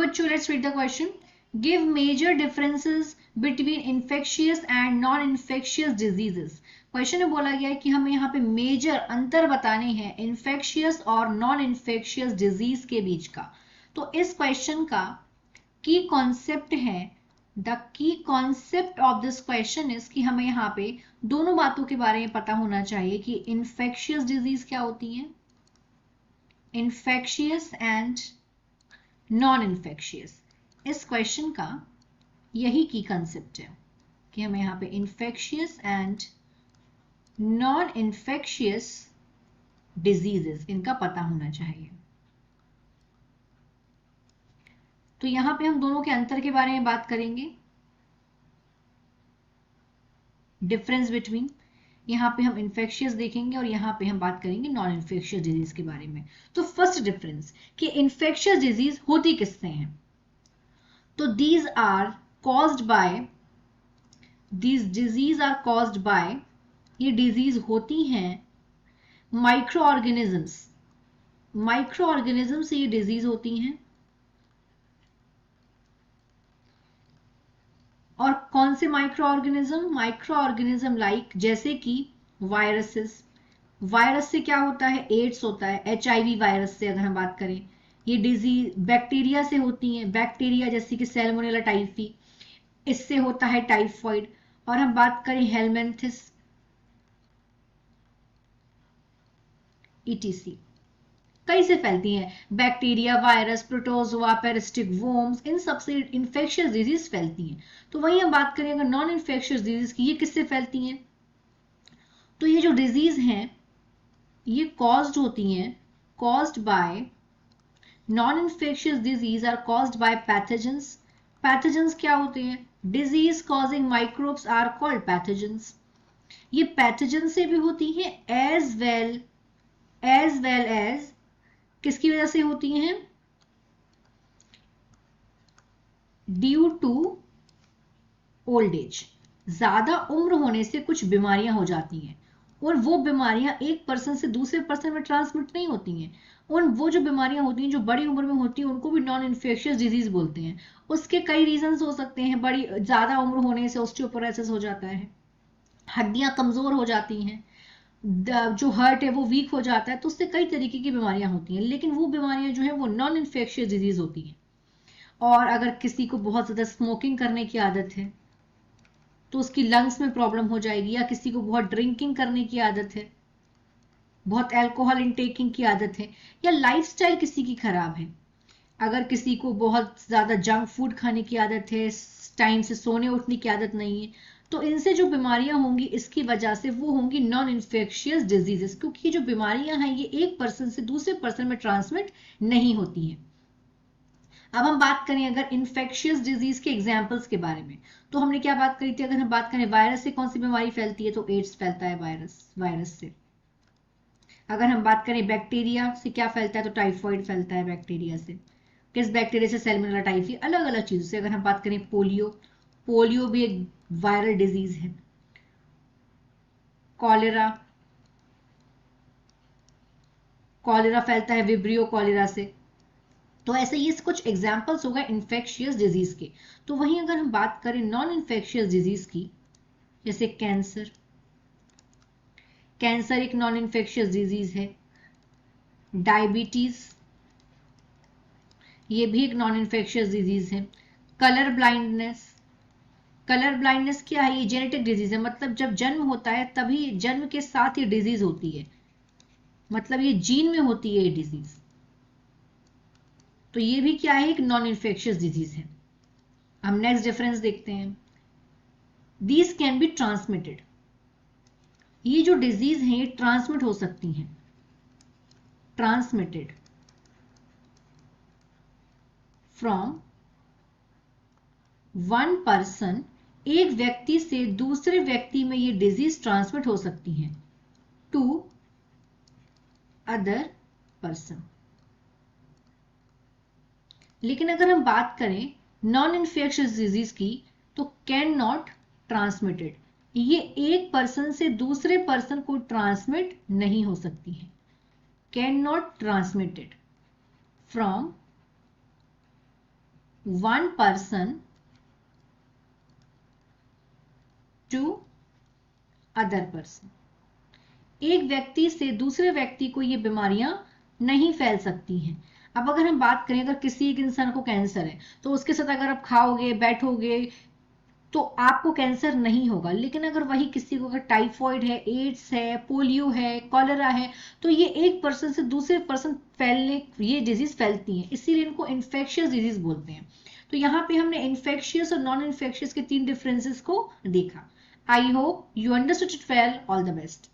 बच्चों, let's read the question. Give major differences between infectious and non infectious diseases. Question में बोला गया है कि हमें यहाँ पे मेजर अंतर बताने हैं इन्फेक्शियस और नॉन इन्फेक्शियस डिजीज के बीच का. तो इस क्वेश्चन का की कॉन्सेप्ट है, the key concept of this question is कि हमें यहाँ पे दोनों बातों के बारे में पता होना चाहिए कि इन्फेक्शियस डिजीज क्या होती है, इन्फेक्शियस एंड नॉन इन्फेक्शियस. इस क्वेश्चन का यही की कंसेप्ट है कि हमें यहाँ पे infectious and non infectious diseases इनका पता होना चाहिए. तो यहां पे हम दोनों के अंतर के बारे में बात करेंगे, डिफरेंस बिटवीन. यहां पे हम इन्फेक्शियस देखेंगे और यहां पे हम बात करेंगे नॉन इन्फेक्शियस डिजीज के बारे में. तो फर्स्ट डिफरेंस कि इन्फेक्शियस डिजीज होती किससे हैं. तो these disease are caused by, ये डिजीज होती हैं माइक्रो ऑर्गेनिज्म से ये डिजीज होती हैं. और कौन से माइक्रो ऑर्गेनिज्म लाइक जैसे कि वायरसेस. वायरस से क्या होता है, एड्स होता है. HIV वायरस से अगर हम बात करें, ये डिजीज बैक्टीरिया से होती हैं. बैक्टीरिया जैसे कि सैल्मोनेला टाइफी, इससे होता है टाइफॉइड. और हम बात करें हेलमिंथिस ETC, कई से फैलती हैं. Bacteria, virus, protozoa, parasitic worms, इन सबसे इन्फेक्शियस डिजीज फैलती हैं. तो वही हम बात करें अगर नॉन इन्फेक्शियस डिजीज की, ये किससे फैलती हैं. तो ये जो डिजीज हैं ये कॉज्ड होती हैं, caused by non infectious disease are caused by pathogens. Pathogens क्या होते हैं, disease causing microbes are called pathogens. ये पैथोजेंस से भी होती हैं एज वेल एज किसकी वजह से होती हैं, ड्यू टू ओल्ड एज. ज्यादा उम्र होने से कुछ बीमारियां हो जाती हैं और वो बीमारियां एक पर्सन से दूसरे पर्सन में ट्रांसमिट नहीं होती हैं. वो जो बीमारियां होती हैं जो बड़ी उम्र में होती हैं उनको भी नॉन इन्फेक्शियस डिजीज बोलते हैं. उसके कई रीजंस हो सकते हैं. बड़ी ज्यादा उम्र होने से ऑस्टियोपोरोसिस हो जाता है, हड्डियां कमजोर हो जाती हैं, जो हार्ट है वो वीक हो जाता है. तो उससे कई तरीके की बीमारियां होती हैं, लेकिन वो बीमारियां जो है वो नॉन इन्फेक्शियस डिजीज होती हैं. और अगर किसी को बहुत ज्यादा स्मोकिंग करने की आदत है तो उसकी लंग्स में प्रॉब्लम हो जाएगी. या किसी को बहुत ड्रिंकिंग करने की आदत है, बहुत अल्कोहल इनटेकिंग की आदत है, या लाइफस्टाइल किसी की खराब है. अगर किसी को बहुत ज्यादा जंक फूड खाने की आदत है, टाइम से सोने उठने की आदत नहीं है, तो इनसे जो बीमारियां होंगी इसकी वजह से वो होंगी नॉन इन्फेक्शियस डिजीजेस. क्योंकि ये जो बीमारियां हैं ये एक पर्सन से दूसरे पर्सन में ट्रांसमिट नहीं होती हैं. अब हम बात करें अगर इन्फेक्शियस डिजीज के एग्जाम्पल्स के बारे में, तो हमने क्या बात करी थी. अगर हम बात करें वायरस से कौन सी बीमारी फैलती है, तो एड्स फैलता है वायरस से. अगर हम बात करें बैक्टीरिया से क्या फैलता है, तो टाइफॉइड फैलता है बैक्टीरिया से. किस बैक्टीरिया से, सैल्मोनेला टाइफी. अलग अलग चीजों से. अगर हम बात करें पोलियो भी एक वायरल डिजीज है. कॉलेरा फैलता है विब्रियो कॉलेरा से. तो ऐसे ये कुछ एग्जाम्पल्स हो गए इन्फेक्शियस डिजीज के. तो वहीं अगर हम बात करें नॉन इन्फेक्शियस डिजीज की, जैसे कैंसर एक नॉन इन्फेक्शियस डिजीज है. डायबिटीज ये भी एक नॉन इन्फेक्शियस डिजीज है. कलर ब्लाइंडनेस क्या है, ये जेनेटिक डिजीज है. मतलब जब जन्म होता है तभी जन्म के साथ ये डिजीज होती है, मतलब ये जीन में होती है ये डिजीज. तो ये भी क्या है, एक नॉन इन्फेक्शियस डिजीज है. हम नेक्स्ट डिफरेंस देखते हैं. These can be transmitted. ये जो डिजीज है ये ट्रांसमिट हो सकती हैं. ट्रांसमिटेड फ्रॉम वन पर्सन, एक व्यक्ति से दूसरे व्यक्ति में ये डिजीज ट्रांसमिट हो सकती हैं टू अदर पर्सन. लेकिन अगर हम बात करें नॉन इन्फेक्शियस डिजीज की, तो कैन नॉट ट्रांसमिटेड. ये एक पर्सन से दूसरे पर्सन को ट्रांसमिट नहीं हो सकती है. Can not transmitted from one person to other person। एक व्यक्ति से दूसरे व्यक्ति को ये बीमारियां नहीं फैल सकती हैं। अब अगर हम बात करें, अगर किसी एक इंसान को कैंसर है तो उसके साथ अगर आप खाओगे बैठोगे तो आपको कैंसर नहीं होगा, लेकिन अगर वही किसी को अगर टाइफॉइड है, एड्स है, पोलियो है, कॉलेरा है, तो ये एक पर्सन से दूसरे पर्सन फैलने, ये डिजीज फैलती हैं, इसीलिए इनको इन्फेक्शियस डिजीज बोलते हैं। तो यहाँ पे हमने इन्फेक्शियस और नॉन इन्फेक्शियस के 3 डिफरेंसेस को देखा। I hope you understood it well. All the best.